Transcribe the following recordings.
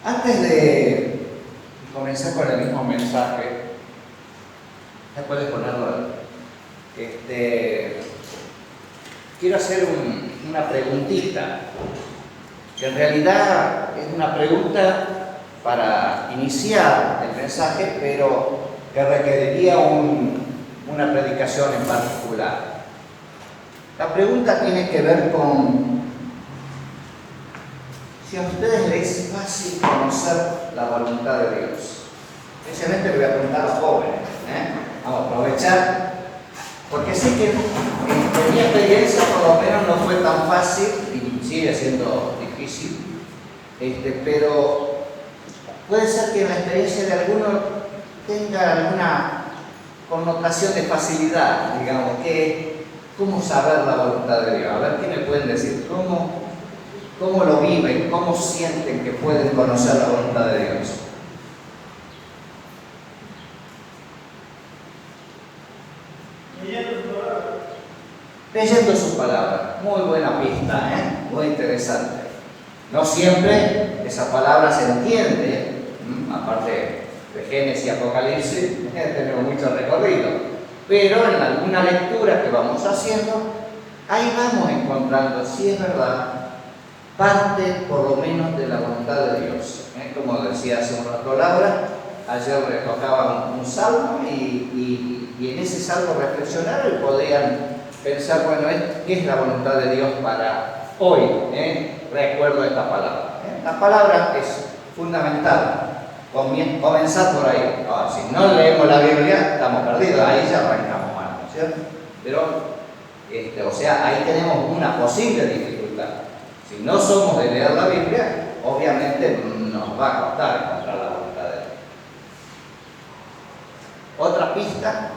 Antes de comenzar con el mismo mensaje, ya puedes ponerlo. Quiero hacer una preguntita, que en realidad es una pregunta para iniciar el mensaje, pero que requeriría una predicación en particular. La pregunta tiene que ver con si a ustedes les es fácil conocer la voluntad de Dios. Especialmente le voy a preguntar a los jóvenes. Vamos a aprovechar, porque sé que en mi experiencia por lo menos no fue tan fácil y sigue siendo difícil, pero puede ser que en la experiencia de algunos tenga alguna connotación de facilidad, digamos, que cómo saber la voluntad de Dios. A ver, ¿qué me pueden decir? ¿Cómo lo viven? ¿Cómo sienten que pueden conocer la voluntad de Dios? Leyendo su palabra. Muy buena pista, muy interesante. No siempre esa palabra se entiende, aparte de Génesis y Apocalipsis, tenemos mucho recorrido, pero en alguna lectura que vamos haciendo, ahí vamos encontrando, si es verdad, parte por lo menos de la voluntad de Dios. Como decía hace un rato Laura, ayer le tocaba un salmo y en ese salmo reflexionaron y podían pensar, bueno, ¿qué es la voluntad de Dios para hoy? Recuerdo esta palabra. La palabra es fundamental. Comenzar por ahí. Ahora, si no leemos la Biblia, estamos perdidos, ahí ya arrancamos mal, ¿no es cierto? Pero, o sea, ahí tenemos una posible dificultad. Si no somos de leer la Biblia, obviamente nos va a costar encontrar la voluntad de Dios. ¿Otra pista?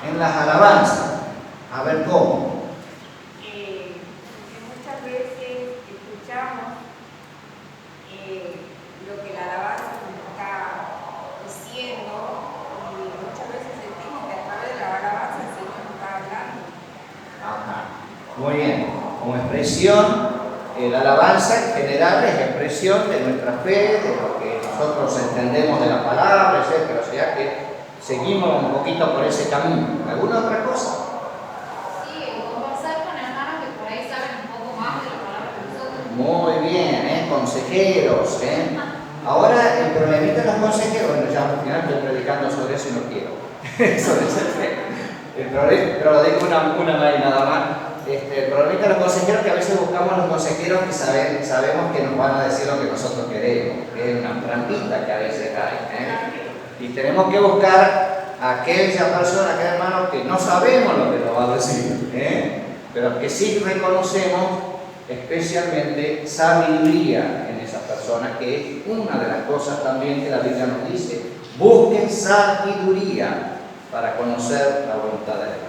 En las alabanzas. A ver cómo. Muchas veces escuchamos lo que la alabanza nos está diciendo y muchas veces sentimos que a través de la alabanza el Señor nos está hablando. Ajá. Muy bien. Como expresión, la alabanza en general es expresión de nuestra fe, de lo que nosotros entendemos de la palabra, etc. O sea que seguimos un poquito por ese camino. ¿Alguna otra cosa? Sí, conversar con hermanos que por ahí saben un poco más de la palabra que nosotros. Muy bien, consejeros. Ahora el problemita de los consejeros, bueno, ya al final estoy predicando sobre eso y no quiero. Sobre ese tema. Pero lo digo una vez nada más. El problemita de los consejeros es que a veces buscamos a los consejeros que sabemos que nos van a decir lo que nosotros queremos, que es una trampita que a veces cae. Y tenemos que buscar a aquella persona, aquel hermano que no sabemos lo que nos va a decir, pero que sí reconocemos especialmente sabiduría en esa persona, que es una de las cosas también que la Biblia nos dice. Busquen sabiduría para conocer la voluntad de Dios.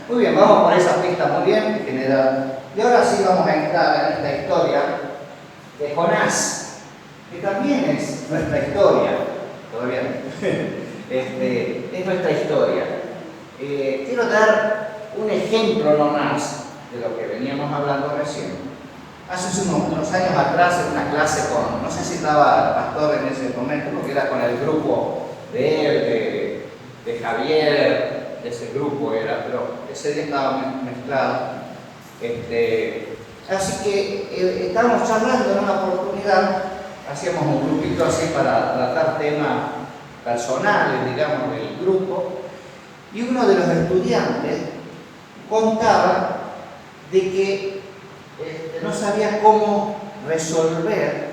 Muy bien, vamos por esa pista muy bien, en general. Y ahora sí vamos a entrar en esta historia de Jonás, que también es nuestra historia. ¿Todavía no? Es nuestra historia. Quiero dar un ejemplo nomás de lo que veníamos hablando recién. Hace unos años atrás en una clase con, no sé si estaba el pastor en ese momento, porque era con el grupo de él, de Javier, de ese grupo era, pero ese día estaba mezclado. Así que estábamos charlando en una oportunidad, hacíamos un grupito así para tratar temas personales, digamos, del grupo, y uno de los estudiantes contaba de que no sabía cómo resolver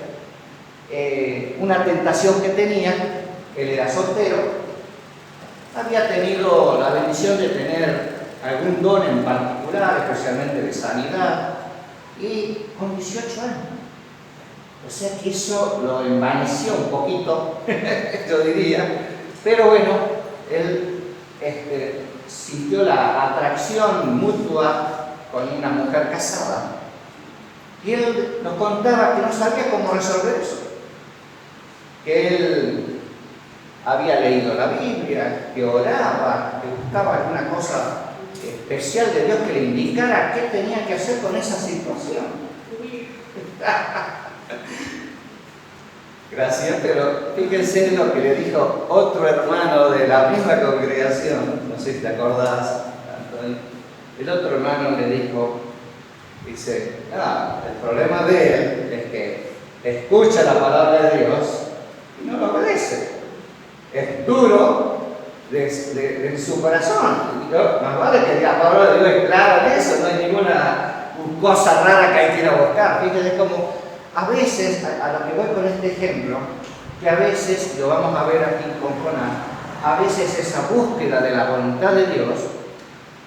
una tentación que tenía. Él era soltero, había tenido la bendición de tener algún don en particular, especialmente de sanidad, y con 18 años. O sea que eso lo envaneció un poquito, yo diría, pero bueno, él sintió la atracción mutua con una mujer casada. Y él nos contaba que no sabía cómo resolver eso, que él había leído la Biblia, que oraba, que buscaba alguna cosa especial de Dios que le indicara qué tenía que hacer con esa situación. Gracias, pero fíjense lo que le dijo otro hermano de la misma congregación, no sé si te acordás, Antonio. El otro hermano le dijo, dice, el problema de él es que escucha la palabra de Dios y no lo obedece. Es duro de su corazón. Más vale que la palabra de Dios es clara en eso, no hay ninguna cosa rara que hay que ir a buscar. Fíjense como a veces, a lo que voy con este ejemplo, que a veces, lo vamos a ver aquí con Jonás, a veces esa búsqueda de la voluntad de Dios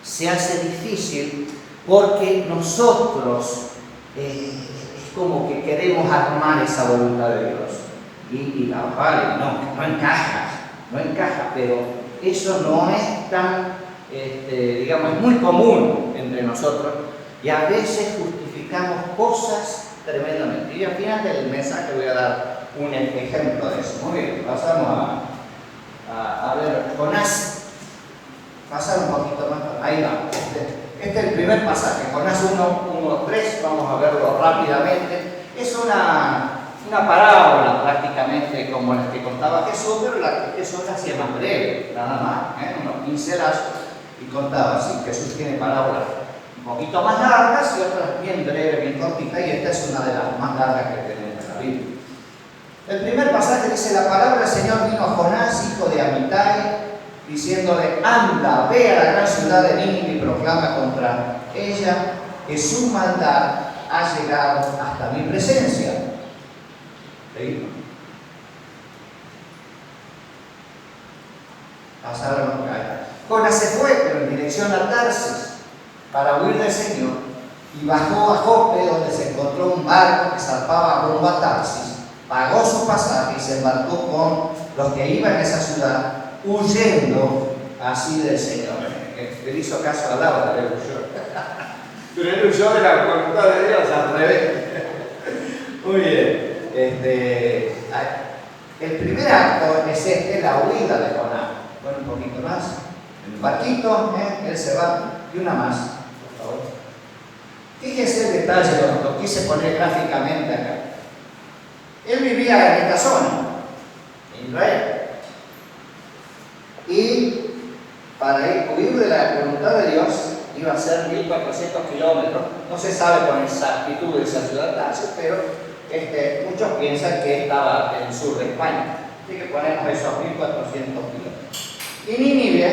se hace difícil porque nosotros es como que queremos armar esa voluntad de Dios. Y vale, no encaja, pero eso no es tan, digamos, muy común entre nosotros y a veces justificamos cosas tremendamente. Y al final del mensaje voy a dar un ejemplo de eso. Muy bien, pasamos a ver Jonás. Pasar un poquito más. Ahí va. Este es el primer pasaje. Jonás 1:3. Vamos a verlo rápidamente. Es una parábola prácticamente como la que contaba Jesús, pero la que Jesús la hacía más breve, nada más. Unos pincelazos y contaba así. Jesús tiene parábolas un poquito más largas y otras bien breves, bien cortitas, y esta es una de las más largas que tenemos en la Biblia. El primer pasaje dice: la palabra del Señor vino a Jonás, hijo de Amitai, diciéndole: anda, ve a la gran ciudad de Nínive y proclama contra ella que su maldad ha llegado hasta mi presencia. ¿Sí? Pasaron acá. Jonás se fue, pero en dirección a Tarsis, para huir del Señor, y bajó a Jope, donde se encontró un barco que zarpaba rumbo a Tarsis. Pagó su pasaje y se embarcó con los que iban a esa ciudad, huyendo así del Señor. Él hizo caso a Laura, él huyó. Pero él huyó de la voluntad de Dios, al revés. Muy bien. El primer acto es la huida de Jonás. Bueno, un poquito más. En el barquito, él se va. Y una más, por favor. Fíjense el detalle, lo quise poner gráficamente acá. Él vivía en esta zona, en Israel. Y para huir de la voluntad de Dios iba a ser 1400 kilómetros. No se sabe con exactitud de esa ciudad Tarsis, pero muchos piensan que estaba en el sur de España. Así que ponemos esos 1400 kilómetros. Y Nínive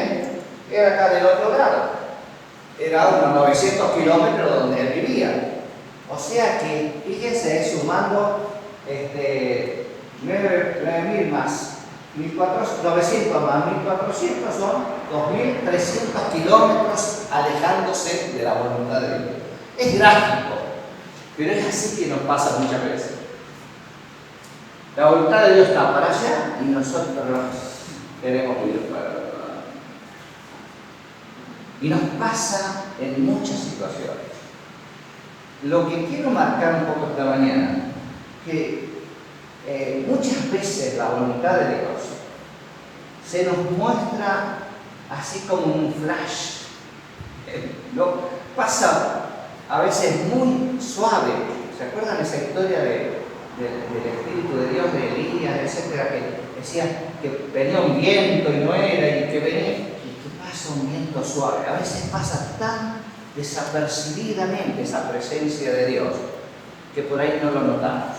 era acá del otro lado. Era unos 900 kilómetros donde él vivía. O sea que, fíjense, sumando 9.000 más 900 más 1.400 son 2.300 kilómetros alejándose de la voluntad de Dios. Es gráfico, pero es así que nos pasa muchas veces. La voluntad de Dios está para allá y nosotros queremos ir para allá. Y nos pasa en muchas situaciones. Lo que quiero marcar un poco esta mañana, que muchas veces la voluntad de Dios se nos muestra así como un flash. Pasa a veces muy suave. ¿Se acuerdan esa historia del Espíritu de Dios, de Elías, etcétera, que decía que venía un viento y no era, y que venía, y que pasa un viento suave? A veces pasa tan desapercibidamente esa presencia de Dios que por ahí no lo notamos.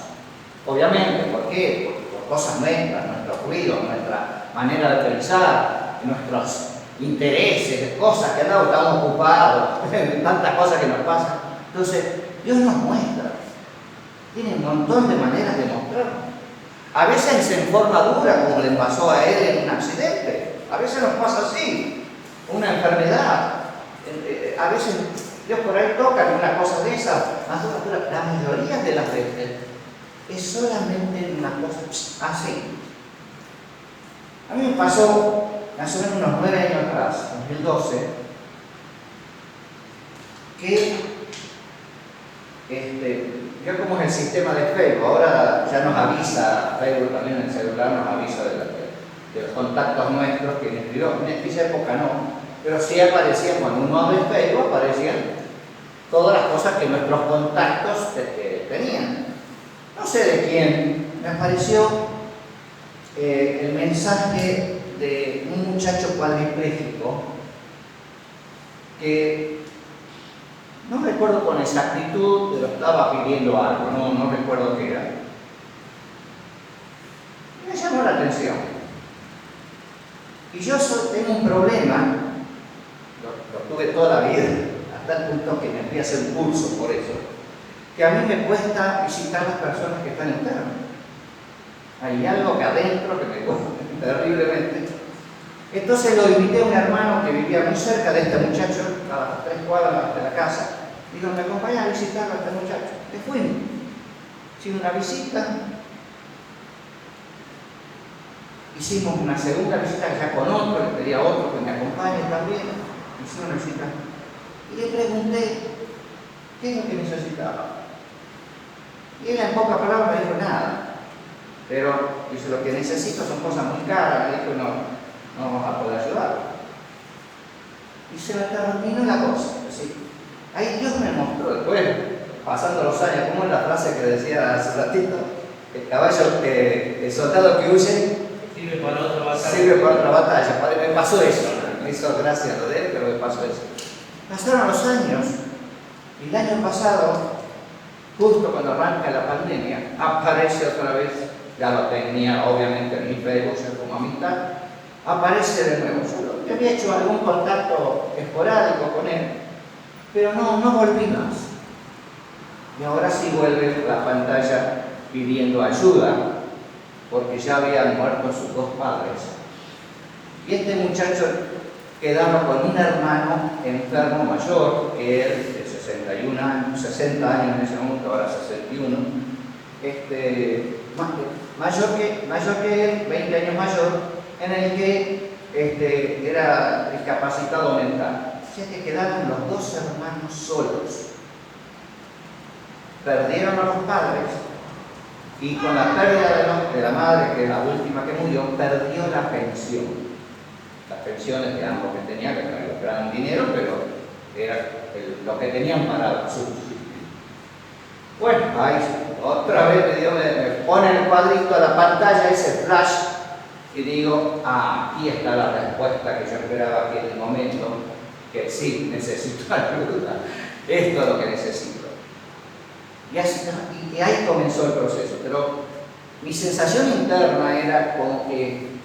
Obviamente, ¿por qué? Por cosas nuestras, nuestros ruidos, nuestra manera de pensar, nuestros intereses, cosas que no estamos ocupados, tantas cosas que nos pasan. Entonces, Dios nos muestra. Tiene un montón de maneras de mostrarnos. A veces en forma dura, como le pasó a él en un accidente. A veces nos pasa así, una enfermedad. A veces Dios por ahí toca una cosa de esas, más dura. La mayoría de las veces es solamente una cosa así. A mí me pasó más o menos unos 9 años atrás, 2012, que yo como es el sistema de Facebook, ahora ya nos avisa, Facebook también en el celular nos avisa de los contactos nuestros, que en esa época no, pero sí aparecían, cuando uno abre Facebook, aparecían todas las cosas que nuestros contactos tenían. No sé de quién, me apareció el mensaje de un muchacho cuadripléjico que no recuerdo con exactitud, pero estaba pidiendo algo, no recuerdo qué era. Me llamó la atención. Y yo tengo un problema, lo tuve toda la vida, hasta el punto que me fui a hacer un curso por eso, que a mí me cuesta visitar a las personas que están enfermas. Hay algo que adentro que me cuesta terriblemente. Entonces lo invité a un hermano que vivía muy cerca de este muchacho, a las 3 cuadras de la casa. Digo, ¿me acompaña a visitarlo a este muchacho? Te fuimos. Hicimos una visita. Hicimos una segunda visita ya con otro, le pedí a otro que me acompañe también. Hicimos una visita. Y le pregunté, ¿qué es lo que necesitaba? Y él en pocas palabras me dijo nada. Pero dice, lo que necesito son cosas muy caras. Me dijo, no vamos a poder ayudar. Y se me terminó la cosa. Así. Ahí Dios me mostró después, pasando los años, como es la frase que decía hace ratito, el soldado que huye sirve para otra batalla. Sirve para otra batalla. Me pasó eso, me hizo gracia lo de él, pero me pasó eso. Pasaron los años, y el año pasado, justo cuando arranca la pandemia, aparece otra vez, ya lo tenía obviamente en mi Facebook como amistad, aparece de nuevo. Yo había hecho algún contacto esporádico con él, pero no volví más. Y ahora sí vuelve la pantalla pidiendo ayuda, porque ya habían muerto sus 2 padres. Y este muchacho quedaba con un hermano enfermo mayor, que él, de 61 años, 60 años en ese momento, ahora 61, mayor que él, 20 años mayor, en el que era discapacitado mental. O sea que quedaron los 2 hermanos solos. Perdieron a los padres y con la pérdida de la madre, que es la última que murió, perdió la pensión. Las pensiones de ambos que tenían, que no era gran dinero, pero era lo que tenían para subsistir. Bueno, ahí otra vez me pone el cuadrito a la pantalla, ese flash, y digo, aquí está la respuesta que yo esperaba aquí en el momento, que sí, necesito ayuda, esto es lo que necesito. Y ahí comenzó el proceso, pero mi sensación interna era como que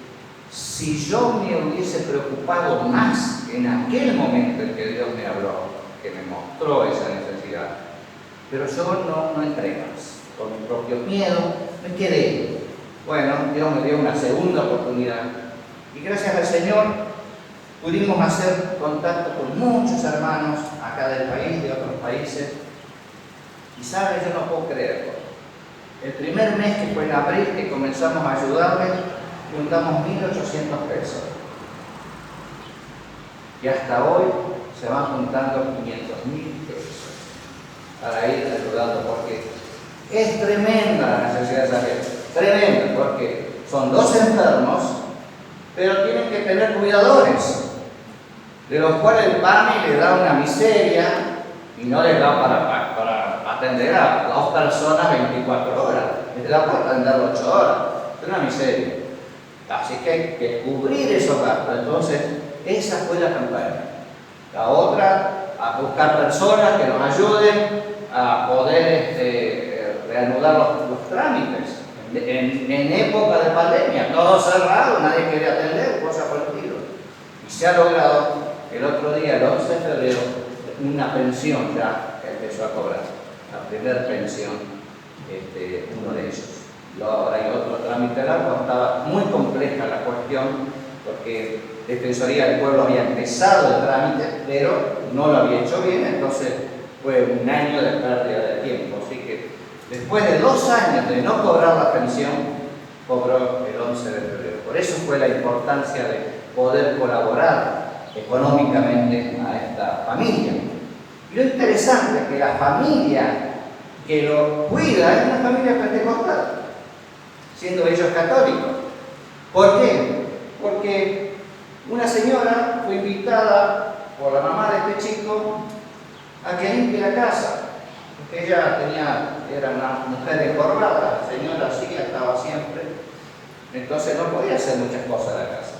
si yo me hubiese preocupado más en aquel momento en que Dios me habló, que me mostró esa necesidad, pero yo no entré más, con mis propios miedos, me quedé. Bueno, Dios me dio una segunda oportunidad y gracias al Señor pudimos hacer contacto con muchos hermanos acá del país, de otros países. Y sabes, yo no puedo creerlo. El primer mes, que fue en abril, que comenzamos a ayudarles, juntamos 1.800 pesos. Y hasta hoy se van juntando 500.000 pesos para ir ayudando, porque es tremenda la necesidad de esa gente. Tremenda, porque son 2 enfermos, pero tienen que tener cuidadores, de los cuales el PAMI le da una miseria y no les da para atender a 2 personas 24 horas, les da para atender 8 horas. Es una miseria. Así que hay que cubrir esos gastos. Entonces, esa fue la campaña. La otra, a buscar personas que nos ayuden a poder reanudar los trámites. En época de pandemia, todo cerrado, nadie quería atender, cosas por el estilo. Y se ha logrado el otro día, el 11 de febrero, una pensión ya empezó a cobrar, la primera pensión, uno de ellos. Ahora hay otro trámite largo, estaba muy compleja la cuestión, porque Defensoría del Pueblo había empezado el trámite, pero no lo había hecho bien, entonces fue un año de pérdida de tiempo. Así que después de 2 años de no cobrar la pensión, cobró el 11 de febrero. Por eso fue la importancia de poder colaborar económicamente a esta familia. Y lo interesante es que la familia que lo cuida es una familia pentecostal, siendo ellos católicos. ¿Por qué? Porque Una señora fue invitada por la mamá de este chico a que limpie la casa. Porque ella era una mujer encorvada, la señora sí estaba siempre. Entonces no podía hacer muchas cosas en la casa.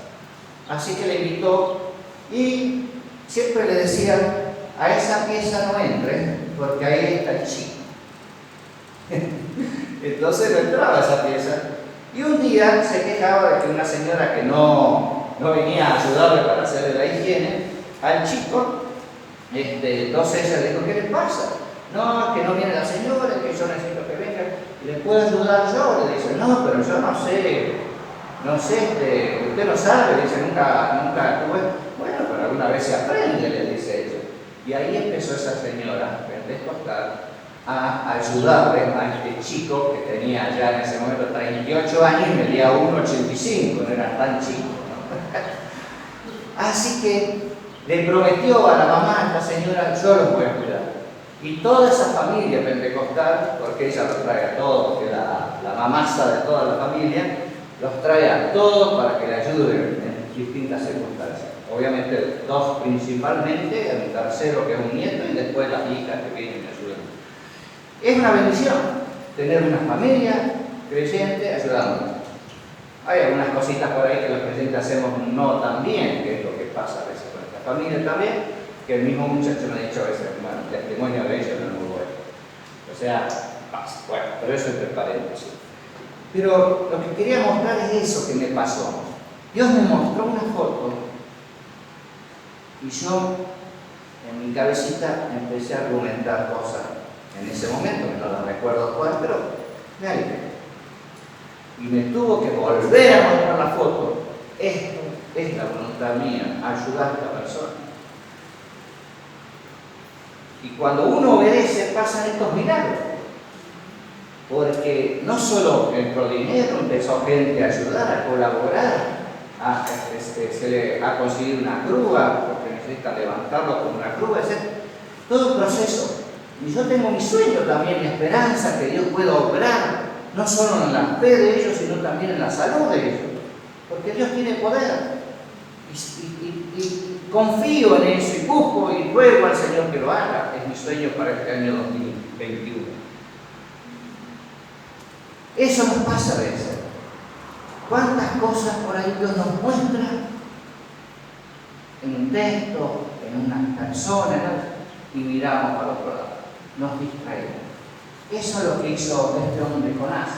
Así que le invitó y siempre le decía: a esa pieza no entre, porque ahí está el chico. Entonces no entraba a esa pieza. Y un día se quejaba de que una señora que no venía a ayudarle para hacerle la higiene al chico. Entonces ella le dijo: ¿qué le pasa? No, que no viene la señora, que yo necesito que venga. ¿Y le puedo ayudar yo? Le dice: no, pero yo no sé, usted no sabe, dice, nunca tuve. Bueno, pero alguna vez se aprende, le dice ella. Y ahí empezó esa señora pentecostal a ayudarle a este chico que tenía ya en ese momento 38 años y medía 1,85, no era tan chico, ¿no? Así que le prometió a la mamá, a esta señora: yo los voy a cuidar. Y toda esa familia pentecostal, porque ella los trae a todos, porque la mamaza de toda la familia, los trae a todos para que le ayuden en distintas circunstancias. Obviamente, dos principalmente, el tercero que es un nieto y después las hijas que vienen y ayudan. Es una bendición tener una familia creyente ayudándonos. Hay algunas cositas por ahí que los creyentes hacemos no tan bien, que es lo que pasa a veces con esta familia también, que el mismo muchacho me ha dicho a veces: bueno, el testimonio de ellos no es muy bueno. O sea, pasa. Bueno, pero eso entre paréntesis. Pero lo que quería mostrar es eso que me pasó. Dios me mostró una foto y yo, en mi cabecita, empecé a argumentar cosas. En ese momento, que no las recuerdo cuál, pero me alivié. Y me tuvo que volver a mostrar la foto. Esto es la voluntad mía, ayudar a esta persona. Y cuando uno obedece, pasan estos milagros. Porque no solo entró dinero, empezó gente a ayudar, a colaborar, se le ha conseguido una grúa, porque necesita levantarlo con una grúa, etc. Todo un proceso. Y yo tengo mi sueño también, mi esperanza, que Dios pueda obrar, no solo en la fe de ellos, sino también en la salud de ellos. Porque Dios tiene poder. Y confío en eso, y busco y ruego al Señor que lo haga. Es mi sueño para este año 2021. Eso nos pasa a veces. ¿Cuántas cosas por ahí Dios nos muestra en un texto, en una persona, ¿no? Y miramos para otro lado? Nos distraemos. Eso es lo que hizo este hombre Jonás.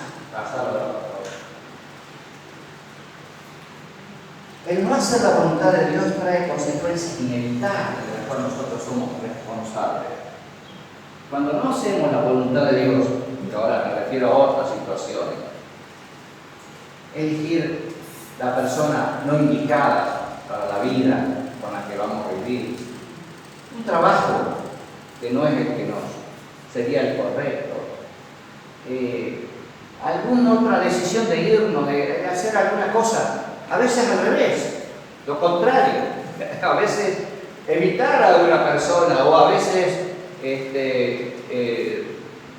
El no hacer la voluntad de Dios trae consecuencias inevitables de las cuales nosotros somos responsables. Cuando no hacemos la voluntad de Dios, y ahora me refiero a otras situaciones, elegir la persona no indicada para la vida con la que vamos a vivir, un trabajo que no es el que sería el correcto, alguna otra decisión de irnos, de hacer alguna cosa, a veces al revés, lo contrario, a veces evitar a una persona o a veces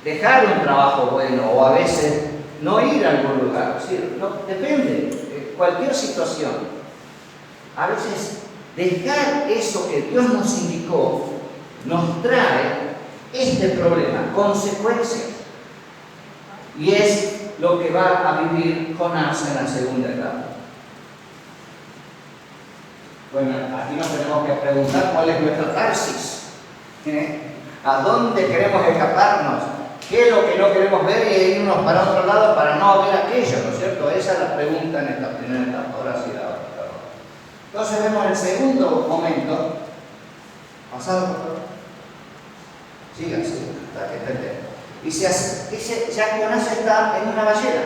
dejar un trabajo bueno o a veces no ir a algún lugar. Es decir, no, depende, cualquier situación. A veces dejar eso que Dios nos indicó nos trae este problema, consecuencias. Y es lo que va a vivir Jonás en la segunda etapa. Bueno, aquí nos tenemos que preguntar cuál es nuestra Tarsis. ¿A dónde queremos escaparnos? ¿Qué es lo que no queremos ver y irnos para otro lado para no ver aquello? ¿No es cierto? Esa es la pregunta en esta primera etapa. Ahora sí, la otra. Entonces vemos el segundo momento. Pasado, por favor. Sigan, hasta que estén. Dice, ya Jonás está en una ballena.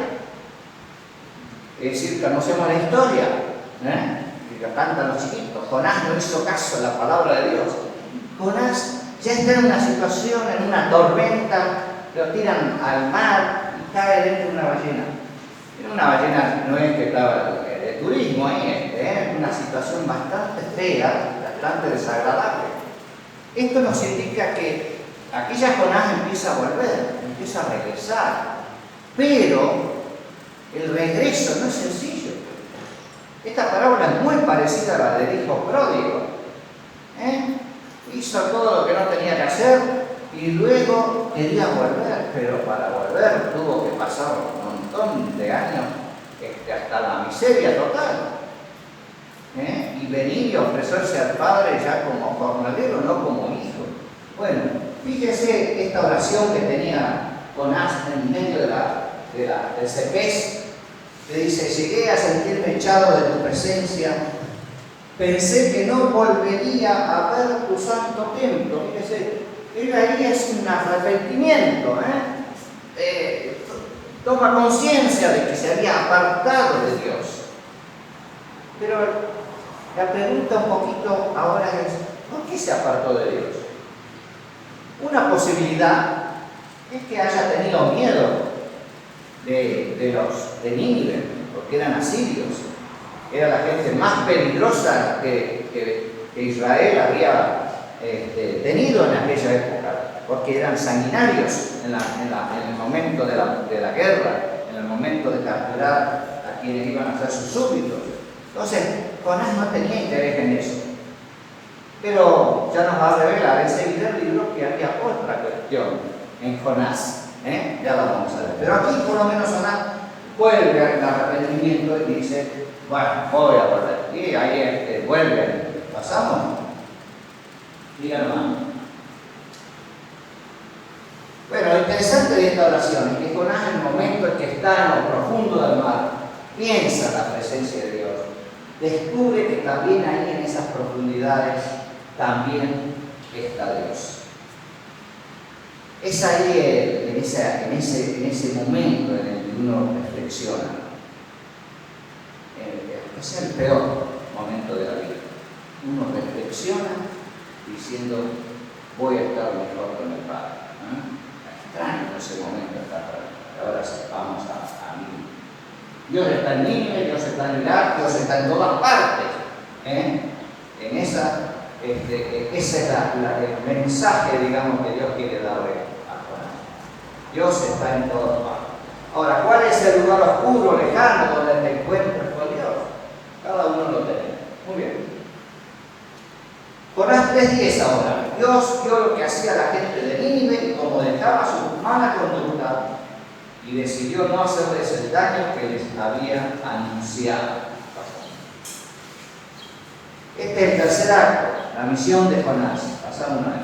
Es decir, conocemos la historia, que la cantan los chiquitos. Jonás no hizo caso a la palabra de Dios. Jonás ya está en una situación, en una tormenta, lo tiran al mar y cae dentro de una ballena. Era una ballena, no es que estaba de turismo ahí, una situación bastante fea, bastante desagradable. Esto nos indica que aquí ya Jonás empieza a volver, empieza a regresar, pero el regreso no es sencillo. Esta parábola es muy parecida a la del hijo pródigo. Hizo todo lo que no tenía que hacer y luego quería volver, pero para volver tuvo que pasar un montón de años hasta la miseria total. Y venir y ofrecerse al Padre ya como jornalero, no como hijo. Bueno, fíjese esta oración que tenía Jonás en medio del cepés, que dice: llegué a sentirme echado de tu presencia, pensé que no volvería a ver tu santo templo. Fíjese, él ahí es un arrepentimiento, toma conciencia de que se había apartado de Dios. Pero la pregunta un poquito ahora es: ¿por qué se apartó de Dios? Una posibilidad es que haya tenido miedo de los de Nínive, porque eran asirios. Era la gente más peligrosa que Israel había tenido en aquella época, porque eran sanguinarios en el momento de la guerra, en el momento de capturar a quienes iban a ser sus súbditos. Entonces, Jonás no tenía interés en eso. Pero ya nos va a revelar enseguida el libro que había otra cuestión en Jonás. Ya la vamos a ver. Pero aquí por lo menos Jonás vuelve al arrepentimiento y dice: bueno, voy a volver. Y ahí vuelve. ¿Pasamos? Díganlo más. Bueno, lo interesante de esta oración es que Jonás, en el momento en que está en lo profundo del mar, piensa en la presencia de Dios, descubre que también ahí en esas profundidades también está Dios. Es ahí en ese momento en el que uno reflexiona. Es el peor momento de la vida. Uno reflexiona diciendo: voy a estar mejor con el Padre. Extraño ese momento estar. Ahora vamos a mí. Dios está en Nínive, Dios está en Irak, Dios está en todas partes. En esa, ese es el mensaje, digamos, que Dios quiere darle a Jonás. Dios está en todas partes. Ahora, ¿cuál es el lugar oscuro, lejano, donde te encuentras con Dios? Cada uno lo tiene. Muy bien. Jonás 3:10 ahora. Dios vio lo que hacía la gente de Nínive y cómo dejaba su mala conducta, y decidió no hacerles el daño que les había anunciado. Este es el tercer acto, la misión de Jonás. Pasamos una vez.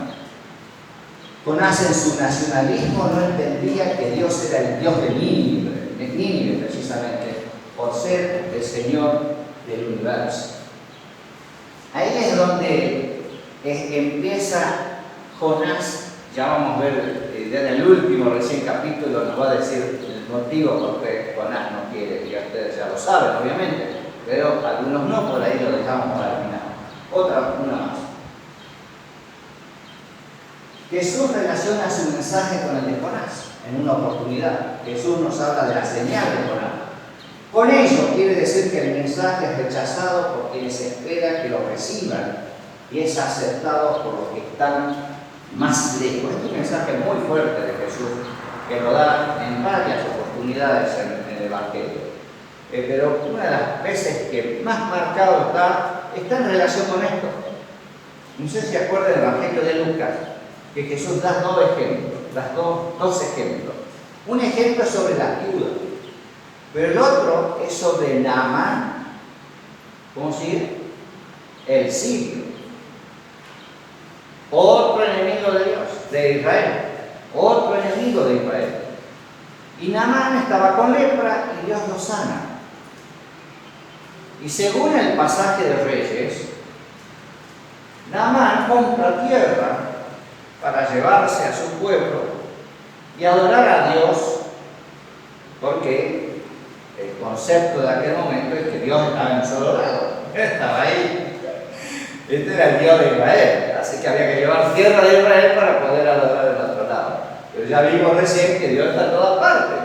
Jonás, en su nacionalismo, no entendía que Dios era el Dios de Nínive precisamente, por ser el Señor del universo. Ahí es donde empieza Jonás. Ya vamos a ver, ya en el último recién capítulo nos va a decir el motivo por qué Jonás no quiere, y ustedes ya lo saben obviamente, pero algunos no, por ahí lo dejamos para el final. Una más. Jesús relaciona su mensaje con el de Jonás en una oportunidad. Jesús nos habla de la señal de Jonás. Con ello quiere decir que el mensaje es rechazado por quienes esperan que lo reciban y es aceptado por los que están más lejos. Este es un mensaje muy fuerte de Jesús, que lo da en varias oportunidades en el Evangelio. Pero una de las veces que más marcado está en relación con esto. No sé si se acuerdan del Evangelio de Lucas, que Jesús da dos ejemplos. Un ejemplo es sobre la viuda, pero el otro es sobre Naamán, ¿cómo sigue? El sirio. Otro enemigo de Dios, de Israel. Otro enemigo de Israel. Y Naamán estaba con lepra y Dios lo sana. Y según el pasaje de Reyes, Naamán compra tierra para llevarse a su pueblo y adorar a Dios, porque el concepto de aquel momento es que Dios estaba en un solo lado. Estaba ahí. Este era el Dios de Israel, así que había que llevar tierra de Israel para poder adorar del otro lado. Pero ya vimos recién que Dios está en todas partes,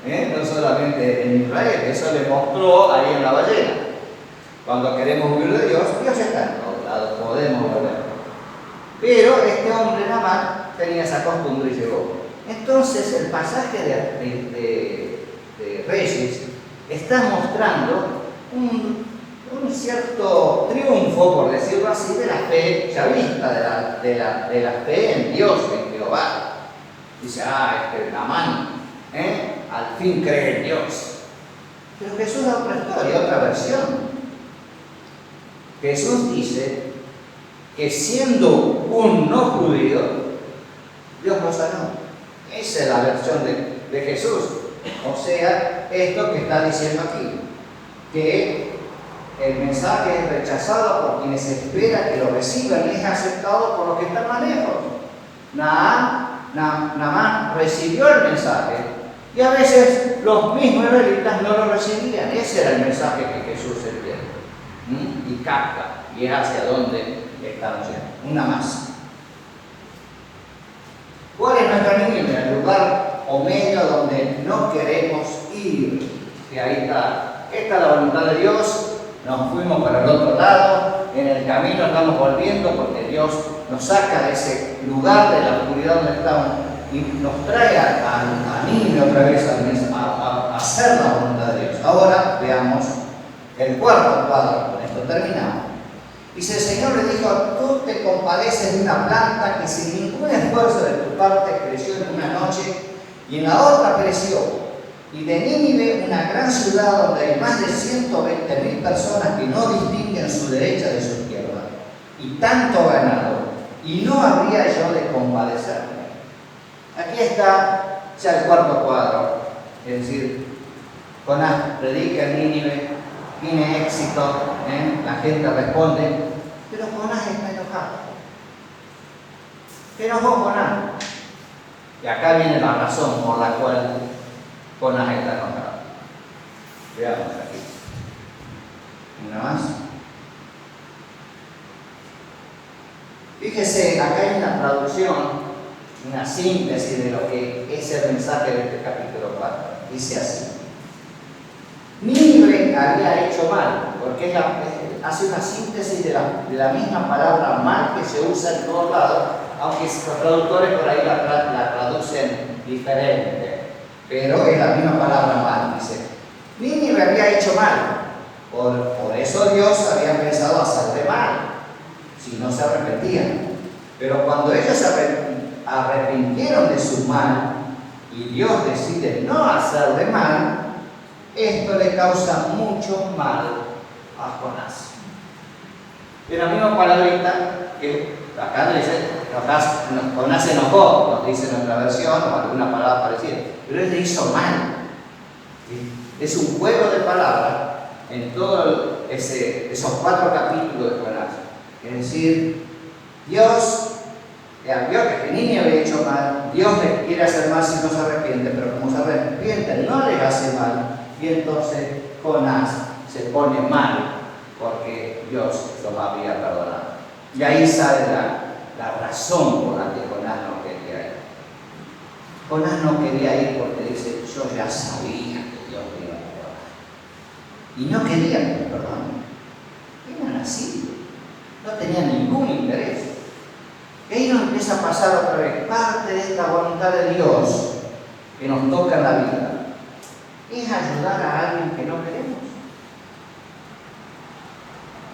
no solamente en Israel. Eso le mostró ahí en la ballena. Cuando queremos huir de Dios, Dios está en todos lados, podemos volver. Pero este hombre Naamán tenía esa costumbre y llegó. Entonces el pasaje de Reyes está mostrando un cierto triunfo, por decirlo así, de la fe chavista, de la fe en Dios, en Jehová. Dice, Naamán, al fin cree en Dios. Pero Jesús da otra historia, otra versión. Jesús dice que siendo un no judío, Dios lo sanó. Esa es la versión de Jesús. O sea, esto que está diciendo aquí, que el mensaje es rechazado por quienes espera que lo reciban y es aceptado por los que están más lejos. Naamán recibió el mensaje y a veces los mismos israelitas no lo recibían. Ese era el mensaje que Jesús entiende y capta, y es hacia dónde estamos yendo. Una más. ¿Cuál es nuestra Nínive? El lugar o medio donde no queremos ir. Y ahí está. Esta es la voluntad de Dios. Nos fuimos para el otro lado. En el camino estamos volviendo porque Dios nos saca de ese lugar de la oscuridad donde estamos y nos trae a Nínive otra vez a hacer la voluntad de Dios. Ahora veamos el cuarto cuadro. Con esto terminamos. Dice, el Señor le dijo, tú te compadeces de una planta que sin ningún esfuerzo de tu parte creció en una noche y en la otra pereció. Y de Nínive, una gran ciudad donde hay más de 120.000 personas que no distinguen su derecha de su izquierda, y tanto ganado, y no habría yo de compadecerme. Aquí está ya el cuarto cuadro, es decir, Jonás predica en Nínive, tiene éxito, la gente responde, pero Jonás está enojado. ¿Qué enojó Jonás? Y acá viene la razón por la cual Jonás está enojado. Veamos aquí. Una más. Fíjese, acá hay una traducción, una síntesis de lo que es el mensaje de este capítulo 4. Dice así. Nínive había hecho mal, porque hace una síntesis de la misma palabra mal que se usa en todos lados, aunque los traductores por ahí la traducen diferente, pero es la misma palabra mal. Dice, Nínive había hecho mal, por eso Dios había empezado a hacerle mal, si no se arrepentían. Pero cuando ellos se arrepintieron de su mal, y Dios decide no hacerle mal, esto le causa mucho mal a Jonás. Y la misma palabrita que acá dice, Jonás se enojó, nos dice en nuestra versión, o alguna palabra parecida, pero él le hizo mal. ¿Sí? Es un juego de palabras en todos esos 4 capítulos de Jonás. Es decir, Dios vio que Nínive había hecho mal, Dios le quiere hacer mal si no se arrepiente, pero como se arrepiente no le hace mal. Y entonces Jonás se pone mal porque Dios lo había perdonado. Y ahí sale la razón por la que Jonás no quería ir. Jonás no quería ir porque dice, yo ya sabía que Dios me iba a perdonar. Y no quería que me perdone. Eran así. No tenía ningún interés. Y ahí nos empieza a pasar otra vez. Parte de esta voluntad de Dios que nos toca en la vida es ayudar a alguien que no queremos,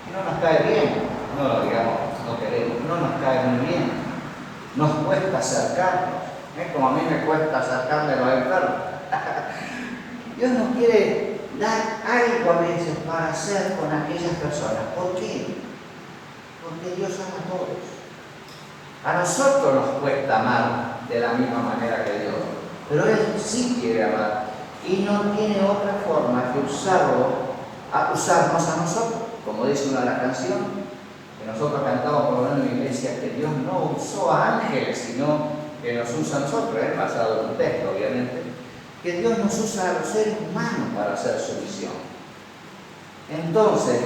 que no nos cae bien, no queremos, no nos cae muy bien, nos cuesta acercarnos, como a mí me cuesta acercarme a los enfermos. Dios nos quiere dar algo a veces para hacer con aquellas personas. ¿Por qué? Porque Dios ama a todos. A nosotros nos cuesta amar de la misma manera que Dios, pero Él sí quiere amar. Y no tiene otra forma que usarnos a nosotros. Como dice una de las canciones que nosotros cantamos por lo menos en la iglesia, que Dios no usó a ángeles, sino que nos usa a nosotros, basado en un texto obviamente, que Dios nos usa a los seres humanos para hacer su misión. Entonces,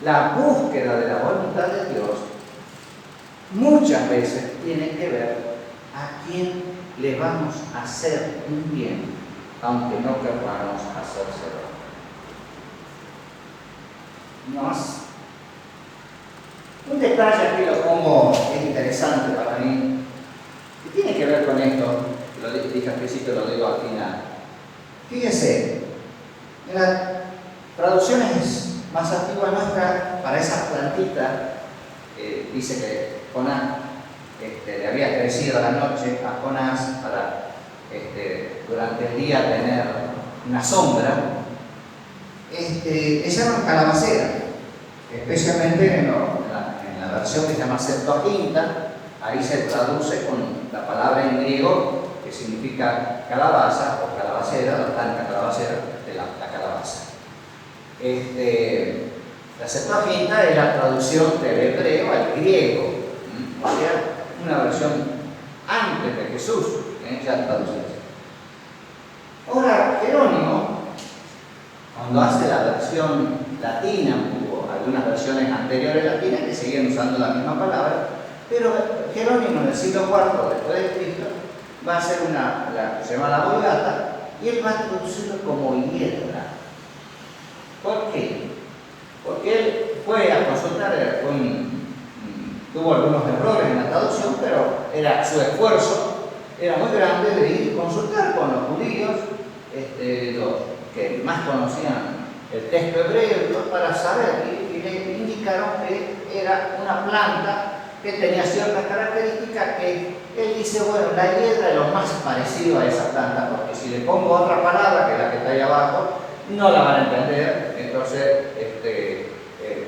la búsqueda de la voluntad de Dios muchas veces tiene que ver a quién le vamos a hacer un bien, aunque no queramos hacérselo. Más. Un detalle aquí lo pongo, es interesante para mí, que tiene que ver con esto, lo dije al principio, lo digo al final. Fíjese, en las traducciones más antigua nuestra, para esas plantitas, dice que Jonás le había crecido a la noche a Jonás para durante el día tener una sombra. Se llaman calabacera, especialmente en la versión que se llama Septuaginta. Ahí se traduce con la palabra en griego que significa calabaza o calabacera, la planta calabacera de la calabaza. La Septuaginta es la traducción del hebreo al griego, o sea, una versión antes de Jesús, ya traducida. Ahora, Jerónimo, cuando hace la versión latina, hubo algunas versiones anteriores latinas que seguían usando la misma palabra, pero Jerónimo en el siglo IV después de Cristo va a hacer la que se llama la Vulgata, y él va a traducirlo como hiedra. ¿Por qué? Porque él fue a consultar, tuvo algunos errores en la traducción, pero su esfuerzo era muy grande de ir a consultar con los judíos, los que más conocían el texto hebreo, para saber, y le indicaron que era una planta que tenía ciertas características que él dice, bueno, la hiedra es lo más parecido a esa planta, porque si le pongo otra palabra, que es la que está ahí abajo, no la van a entender. Entonces,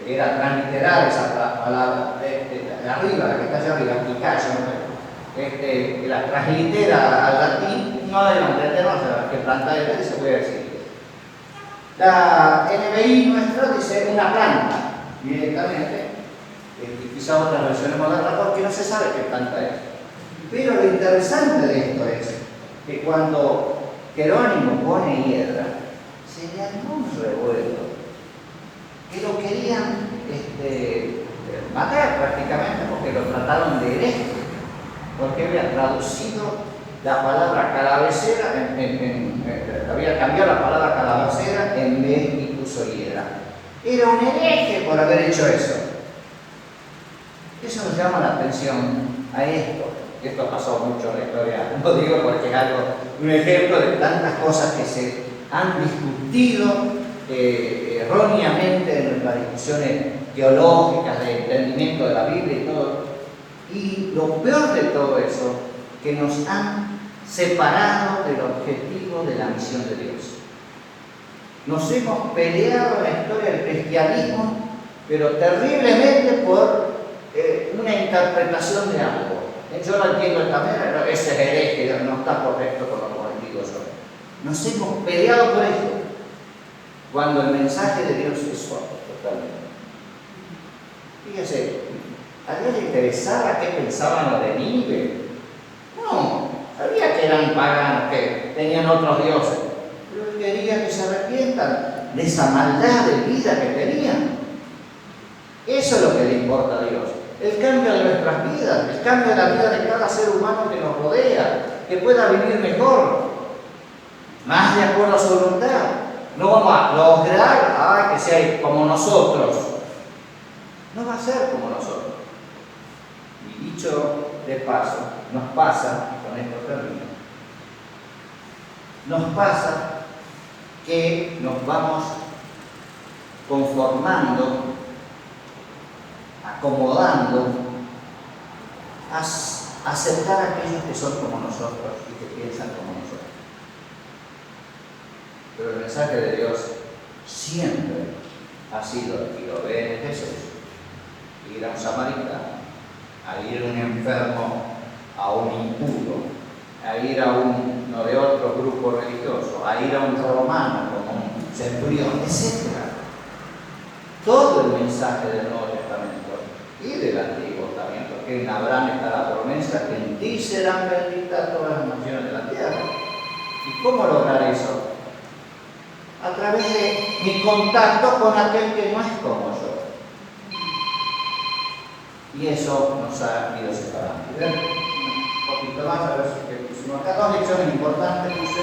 era transliterar esa palabra, arriba, la que está allá arriba, que la translitera al latín, no la iban a entender, no sé qué planta era, y se puede decir. La NBI nuestra dice una planta, directamente, quizás otras versiones modernas, porque no se sabe qué planta es. Pero lo interesante de esto es que cuando Jerónimo pone hiedra, se le armó un revuelo, que lo querían matar prácticamente, porque lo trataron de hereje, porque había traducido la palabra calabacera, había cambiado la palabra calabacera en vez y puso hiedra. Era un hereje por haber hecho eso. Eso nos llama la atención a esto. Esto pasó mucho en la historia, no digo porque es un ejemplo de tantas cosas que se han discutido erróneamente en las discusiones teológicas de entendimiento de la Biblia y todo. Y lo peor de todo eso, que nos han separado del objetivo de la misión de Dios. Nos hemos peleado en la historia del cristianismo, pero terriblemente por una interpretación de algo. Yo no entiendo esta manera, ese es hereje, no está correcto con lo que digo yo. Nos hemos peleado por eso, cuando el mensaje de Dios es otro, totalmente. Fíjese, ¿a Dios le interesaba qué pensaban los de Nínive? No, sabía que eran paganos, que tenían otros dioses, pero él quería que se arrepientan de esa maldad de vida que tenían. Eso es lo que le importa a Dios. El cambio de nuestras vidas, el cambio de la vida de cada ser humano que nos rodea, que pueda vivir mejor, más de acuerdo a su voluntad. No vamos a lograr que sea como nosotros. No va a ser como nosotros. Y dicho de paso, nos pasa, y con esto termino, nos pasa que nos vamos conformando, acomodando, a aceptar a aquellos que son como nosotros y que piensan como nosotros. Pero el mensaje de Dios siempre ha sido, y lo ve en Jesús, ir a un samaritano, a ir a un enfermo, a un impuro, a ir a uno de otro grupo religioso, a ir a un romano como un centurión, etc. Todo el mensaje del Nuevo Testamento y del Antiguo también, porque en Abraham está la promesa que en ti serán benditas todas las naciones de la tierra. ¿Y cómo lograr eso? A través de mi contacto con aquel que no es como yo. Y eso nos ha ido separando. Un poquito más, a ver si pusimos acá dos lecciones importantes. Puse,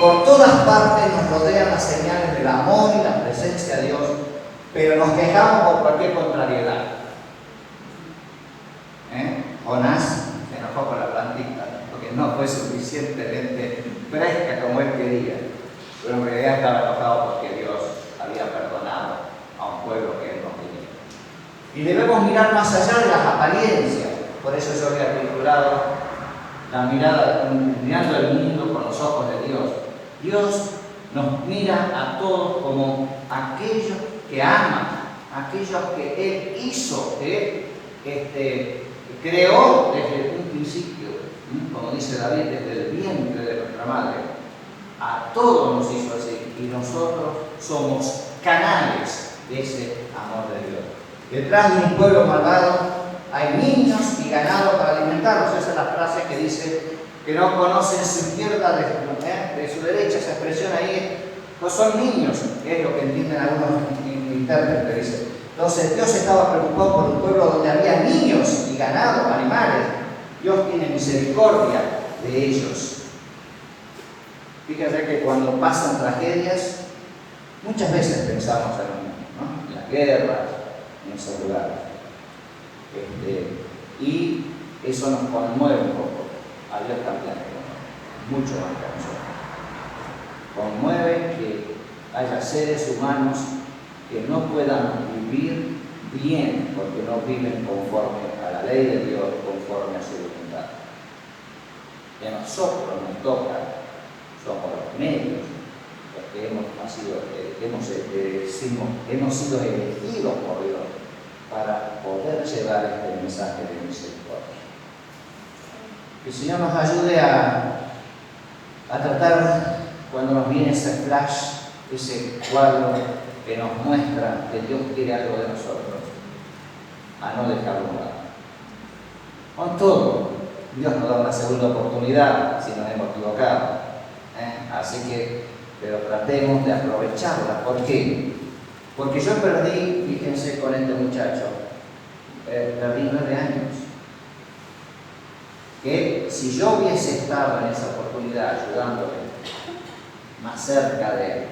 por todas partes nos rodean las señales del amor y la presencia de Dios, pero nos quejamos por cualquier contrariedad. Jonás se enojó con la plantita, porque no fue suficientemente fresca como él quería. Pero en realidad estaba enojado porque Dios había perdonado a un Y debemos mirar más allá de las apariencias. Por eso yo había articulado la mirada, mirando el mundo con los ojos de Dios. Dios nos mira a todos como aquellos que aman, aquellos que Él hizo, creó desde un principio, como dice David, desde el vientre de nuestra madre. A todos nos hizo así y nosotros somos canales de ese amor de Dios. Detrás de un pueblo malvado hay niños y ganado para alimentarlos. Esa es la frase que dice que no conocen su izquierda de su derecha. Esa expresión ahí, no son niños, que es lo que entienden algunos intérpretes. Dice. Entonces Dios estaba preocupado por un pueblo donde había niños y ganado, animales. Dios tiene misericordia de ellos. Fíjense que cuando pasan tragedias, muchas veces pensamos en los niños, ¿no? En las guerras, en esos lugares. Y eso nos conmueve un poco. A Dios también, mucho más que a nosotros. Conmueve que haya seres humanos que no puedan vivir bien porque no viven conforme a la ley de Dios, conforme a su voluntad. Y a nosotros nos toca, somos los medios, los que hemos sido elegidos por Dios para poder llevar este mensaje de misericordia. Que el Señor nos ayude a tratar, cuando nos viene ese flash, ese cuadro que nos muestra que Dios quiere algo de nosotros, a no dejarlo nada. Con todo, Dios nos da una segunda oportunidad si nos hemos equivocado. Así que, pero tratemos de aprovecharla. ¿Por qué? Porque yo perdí, fíjense con este muchacho, perdí 9 años. Que si yo hubiese estado en esa oportunidad ayudándole más cerca de él,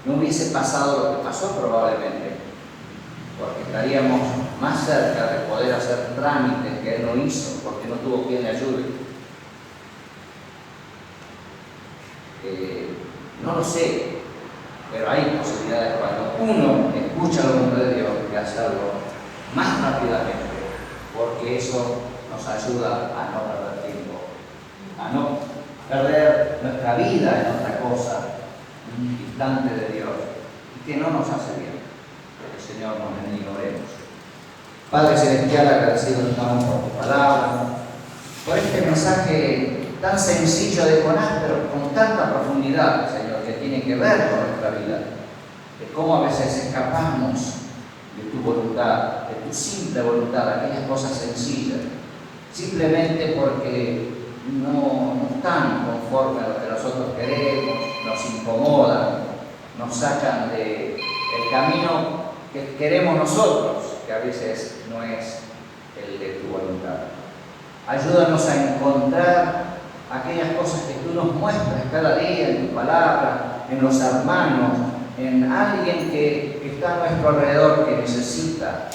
no hubiese pasado lo que pasó probablemente, porque estaríamos más cerca de poder hacer trámites que él no hizo, porque no tuvo quien le ayude. No lo sé, pero hay posibilidades cuando uno escucha la voluntad de Dios de hacerlo más rápidamente, porque eso nos ayuda a no perder tiempo, a no perder nuestra vida en otra cosa, un instante de Dios, y que no nos hace bien. Que el Señor nos bendiga, oremos. Padre Celestial, agradecidos estamos por tu palabra, por este mensaje tan sencillo de Jonás, pero con tanta profundidad, Señor, que tiene que ver con nuestra vida, de cómo a veces escapamos de tu voluntad, de tu simple voluntad, aquellas cosas sencillas, simplemente porque no están conforme a lo que nosotros queremos, nos incomodan, nos sacan del camino que queremos nosotros, que a veces no es el de tu voluntad. Ayúdanos a encontrar aquellas cosas que tú nos muestras cada día en tu palabra, en los hermanos, en alguien que está a nuestro alrededor que necesita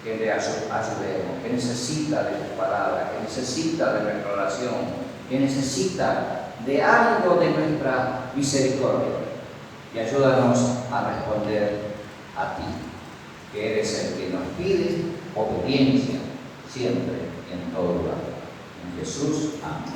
que le ayudemos, que necesita de tu palabra, que necesita de nuestra oración, que necesita de algo de nuestra misericordia. Y ayúdanos a responder a ti, que eres el que nos pide obediencia siempre y en todo lugar. En Jesús, amén.